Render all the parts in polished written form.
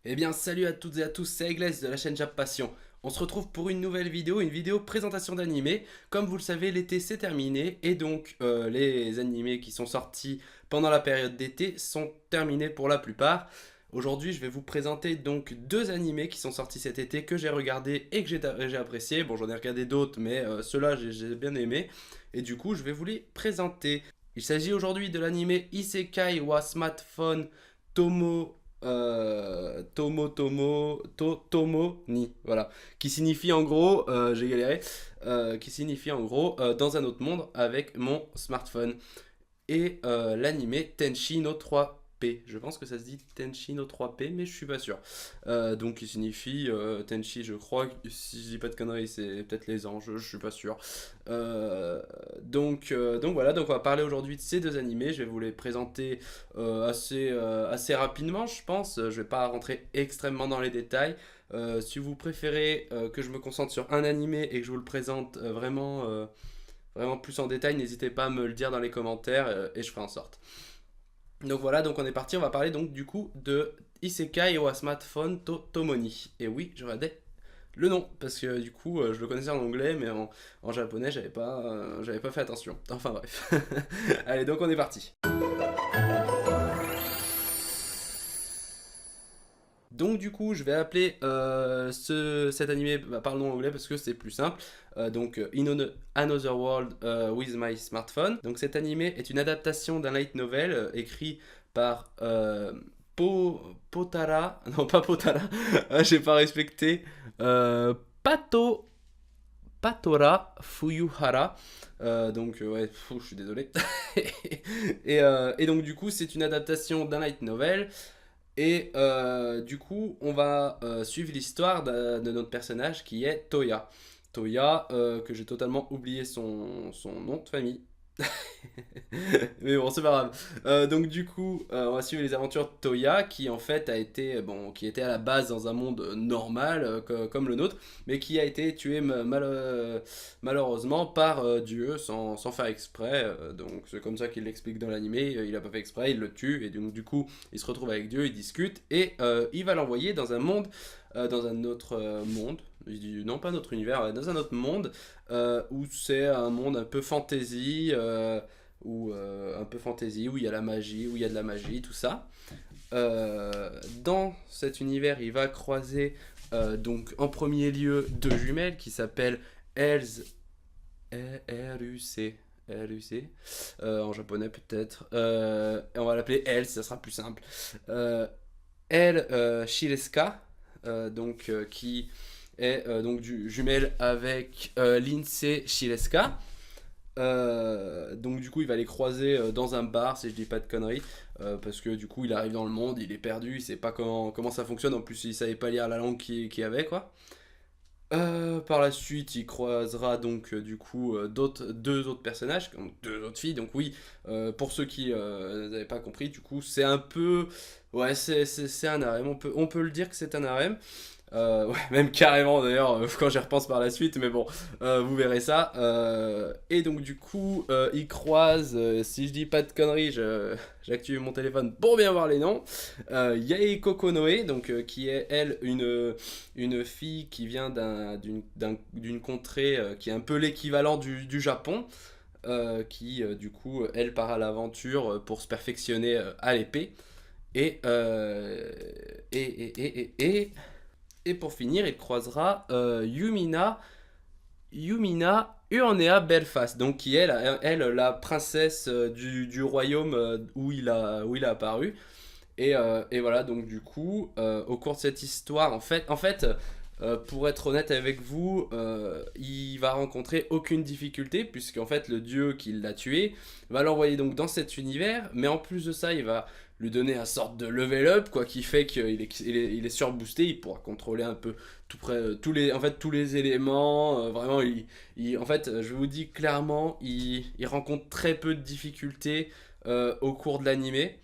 Eh bien salut à toutes et à tous, c'est Egles de la chaîne Jap Passion. On se retrouve pour une nouvelle vidéo, une vidéo présentation d'animés. Comme vous le savez, l'été c'est terminé et donc les animés qui sont sortis pendant la période d'été sont terminés pour la plupart. Aujourd'hui je vais vous présenter donc deux animés qui sont sortis cet été que j'ai regardé et que j'ai apprécié. Bon, j'en ai regardé d'autres mais ceux-là j'ai bien aimé et du coup je vais vous les présenter. Il s'agit aujourd'hui de l'animé Isekai wa Smartphone Tomo ni, voilà, qui signifie en gros, j'ai galéré, qui signifie en gros dans un autre monde avec mon smartphone. Et l'animé Tenshi no 3P. Je pense que ça se dit Tenshi no 3P, mais je suis pas sûr. Donc il signifie Tenshi, je crois, si je dis pas de conneries, c'est peut-être les anges, je suis pas sûr. Donc voilà, donc on va parler aujourd'hui de ces deux animés. Je vais vous les présenter assez rapidement, je pense. Je vais pas rentrer extrêmement dans les détails. Si vous préférez que je me concentre sur un animé et que je vous le présente vraiment plus en détail, n'hésitez pas à me le dire dans les commentaires et je ferai en sorte. Donc voilà, donc on est parti, on va parler donc du coup de Isekai wa Smartphone to Tomoni. Et oui, je regardais le nom, parce que du coup je le connaissais en anglais, mais en japonais j'avais pas fait attention. Enfin bref. Allez, donc on est parti. Donc du coup, je vais appeler cet animé par le nom anglais parce que c'est plus simple. Another World with My Smartphone. Donc cet animé est une adaptation d'un light novel écrit par Potara. Non, pas Potara. J'ai pas respecté. Pato Patora Fuyuhara. Ouais, je suis désolé. Et donc du coup, c'est une adaptation d'un light novel. Et du coup, on va suivre l'histoire de notre personnage qui est Toya. Toya, que j'ai totalement oublié son nom de famille. Mais bon, c'est pas grave. Donc du coup, on va suivre les aventures de Toya, qui en fait a été, bon, qui était à la base dans un monde normal, comme le nôtre, mais qui a été tué malheureusement par Dieu sans faire exprès. Donc c'est comme ça qu'il l'explique dans l'animé. Il a pas fait exprès, il le tue, et donc du coup, il se retrouve avec Dieu, il discute, et il va l'envoyer dans un monde, dans un autre monde. Non, pas notre univers, dans un autre monde où c'est un monde un peu fantasy, où il y a la magie, où il y a de la magie, tout ça. Dans cet univers, il va croiser donc en premier lieu deux jumelles qui s'appellent Else RUC. RUC, en japonais peut-être. Et on va l'appeler Elle, ça sera plus simple. Elle, Shireska, qui est donc jumelle avec Lindsay Shireska. Donc du coup il va les croiser dans un bar si je dis pas de conneries, parce que du coup il arrive dans le monde, il est perdu, il sait pas comment ça fonctionne, en plus il savait pas lire la langue qui avait quoi. Par la suite il croisera donc du coup deux autres personnages, donc deux autres filles, donc oui, pour ceux qui n'avaient pas compris, du coup c'est un peu, ouais, c'est un harem, on peut le dire que c'est un harem. Ouais, même carrément d'ailleurs, quand j'y repense par la suite, mais bon, vous verrez ça. Et donc du coup, ils croisent, si je dis pas de conneries, j'active mon téléphone pour bien voir les noms. Yae Kokonoe, donc qui est elle une fille qui vient d'une contrée qui est un peu l'équivalent du Japon. Qui du coup elle part à l'aventure pour se perfectionner à l'épée et, euh, et pour finir, il croisera Yumina Urnea Belfast, donc qui est la princesse du royaume où il a apparu. Et voilà, donc du coup, au cours de cette histoire, pour être honnête avec vous, il va rencontrer aucune difficulté, puisqu'en fait, le dieu qui l'a tué va l'envoyer donc dans cet univers, mais en plus de ça, il va lui donner un sorte de level up, quoi, qui fait qu'il est surboosté, il pourra contrôler un peu tous les éléments, vraiment, en fait, je vous dis clairement, il rencontre très peu de difficultés au cours de l'animé.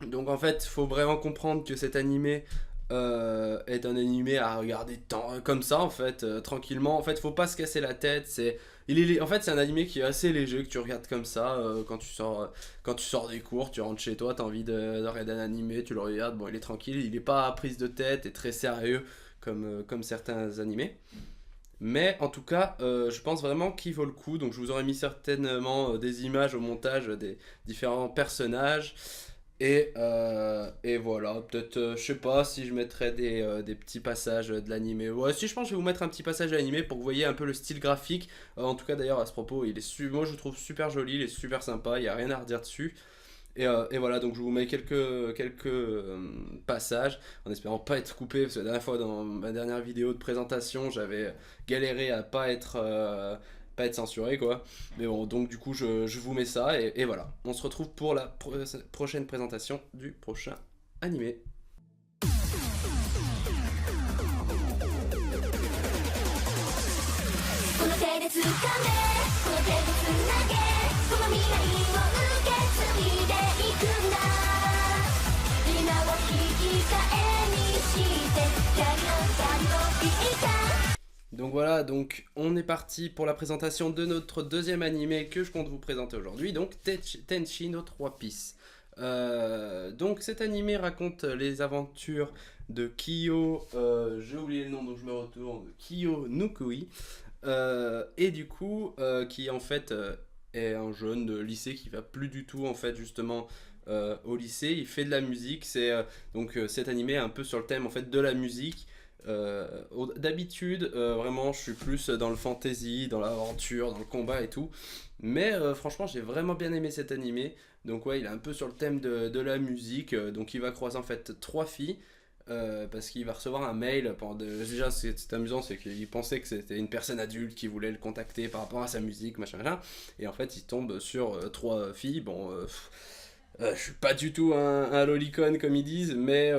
Donc en fait, il faut vraiment comprendre que cet animé est un animé à regarder comme ça en fait, tranquillement. En fait, faut pas se casser la tête. En fait, c'est un animé qui est assez léger, que tu regardes comme ça, quand tu sors des cours, tu rentres chez toi, t'as envie de regarder un animé, tu le regardes, bon, il est tranquille, il est pas à prise de tête et très sérieux comme certains animés. Mais en tout cas, je pense vraiment qu'il vaut le coup. Donc je vous aurais mis certainement des images au montage des différents personnages. Et voilà, peut-être, je sais pas si je mettrais des petits passages de l'animé. Ouais, si je pense que je vais vous mettre un petit passage de l'animé pour que vous voyez un peu le style graphique. En tout cas d'ailleurs à ce propos, moi je le trouve super joli, il est super sympa, il n'y a rien à redire dessus. Et voilà, donc je vous mets quelques passages en espérant pas être coupé parce que la dernière fois dans ma dernière vidéo de présentation j'avais galéré à pas être censuré quoi. Mais bon, donc du coup je vous mets ça et voilà. On se retrouve pour la prochaine présentation du prochain animé. この手で掴んでこの手でつなげこの未来を受け継いでいくんだ今を引き換えにして光をいた Donc voilà, donc on est parti pour la présentation de notre deuxième animé que je compte vous présenter aujourd'hui, donc Tenchi no 3 Piece. Donc cet animé raconte les aventures de Kiyo, j'ai oublié le nom donc je me retourne, Kiyo Nukui, et du coup qui en fait est un jeune de lycée qui va plus du tout en fait justement au lycée, il fait de la musique, donc cet animé est un peu sur le thème en fait de la musique. D'habitude vraiment je suis plus dans le fantasy, dans l'aventure, dans le combat et tout, mais franchement j'ai vraiment bien aimé cet animé. Donc ouais, il est un peu sur le thème de la musique, donc il va croiser en fait 3 filles parce qu'il va recevoir un mail déjà c'est amusant, c'est qu'il pensait que c'était une personne adulte qui voulait le contacter par rapport à sa musique machin, et en fait il tombe sur 3 filles. Bon je suis pas du tout un lolicon comme ils disent, mais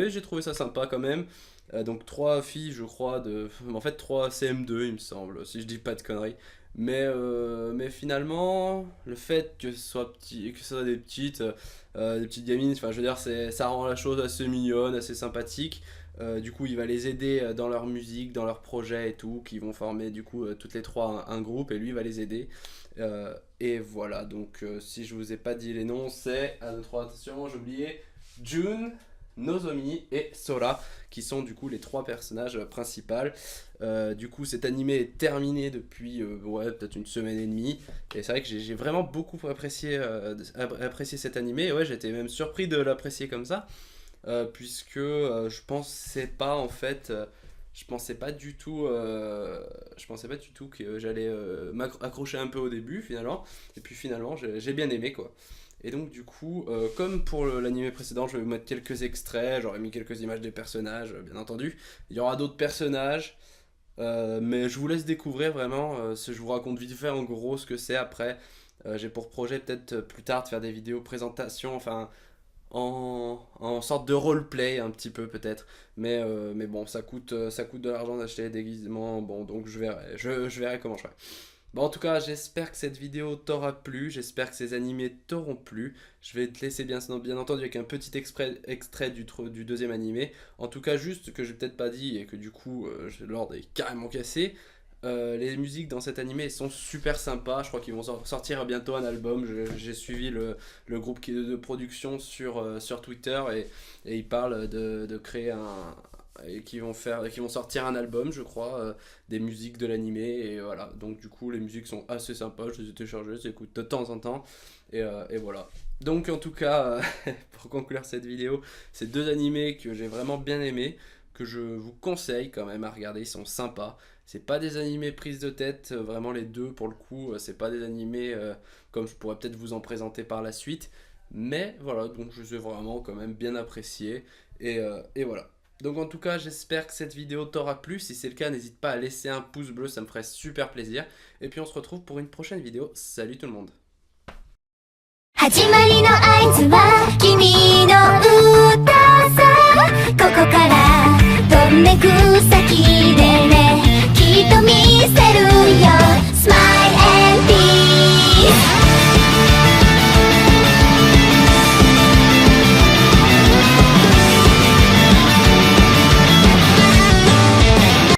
j'ai trouvé ça sympa quand même. Donc 3 filles je crois en fait 3 CM2 il me semble, si je dis pas de conneries. Mais finalement le fait que ce soit des petites gamines, enfin je veux dire ça rend la chose assez mignonne, assez sympathique. Du coup il va les aider dans leur musique, dans leurs projets et tout, qui vont former du coup toutes les 3 un groupe et lui va les aider. Et voilà, donc si je vous ai pas dit les noms, c'est, à notre attention, j'ai oublié, June, Nozomi et Sora, qui sont du coup les 3 personnages principaux. Du coup cet animé est terminé depuis ouais, peut-être une semaine et demie, et c'est vrai que j'ai vraiment beaucoup apprécié cet animé, et ouais j'étais même surpris de l'apprécier comme ça, puisque je pensais pas en fait... je pensais pas du tout que j'allais m'accrocher un peu au début finalement, et puis finalement j'ai bien aimé quoi. Et donc du coup, comme pour l'anime précédent, je vais vous mettre quelques extraits, j'aurais mis quelques images des personnages, bien entendu. Il y aura d'autres personnages, mais je vous laisse découvrir vraiment, je vous raconte vite fait en gros ce que c'est après. J'ai pour projet peut-être plus tard de faire des vidéos présentation, enfin en sorte de roleplay un petit peu peut-être. Mais bon, ça coûte de l'argent d'acheter des déguisements, bon donc je verrai comment je ferai. Bon, en tout cas, j'espère que cette vidéo t'aura plu, j'espère que ces animés t'auront plu. Je vais te laisser bien entendu avec un petit extrait du deuxième animé. En tout cas, juste que j'ai peut-être pas dit et que du coup, l'ordre est carrément cassé. Les musiques dans cet animé sont super sympas, je crois qu'ils vont sortir bientôt un album. J'ai suivi le groupe de production sur Twitter, et ils parlent de créer et qui vont sortir un album je crois, des musiques de l'animé, et voilà, donc du coup les musiques sont assez sympas, je les ai téléchargées, j'écoute de temps en temps, et voilà. Donc en tout cas pour conclure cette vidéo, ces 2 animés que j'ai vraiment bien aimés, que je vous conseille quand même à regarder, ils sont sympas. C'est pas des animés prises de tête, vraiment les 2 pour le coup, c'est pas des animés comme je pourrais peut-être vous en présenter par la suite, mais voilà, donc je les ai vraiment quand même bien appréciés, et voilà. Donc en tout cas j'espère que cette vidéo t'aura plu, si c'est le cas n'hésite pas à laisser un pouce bleu, ça me ferait super plaisir, et puis on se retrouve pour une prochaine vidéo. Salut tout le monde. 始まりの合図は君の歌さここから飛んでく先で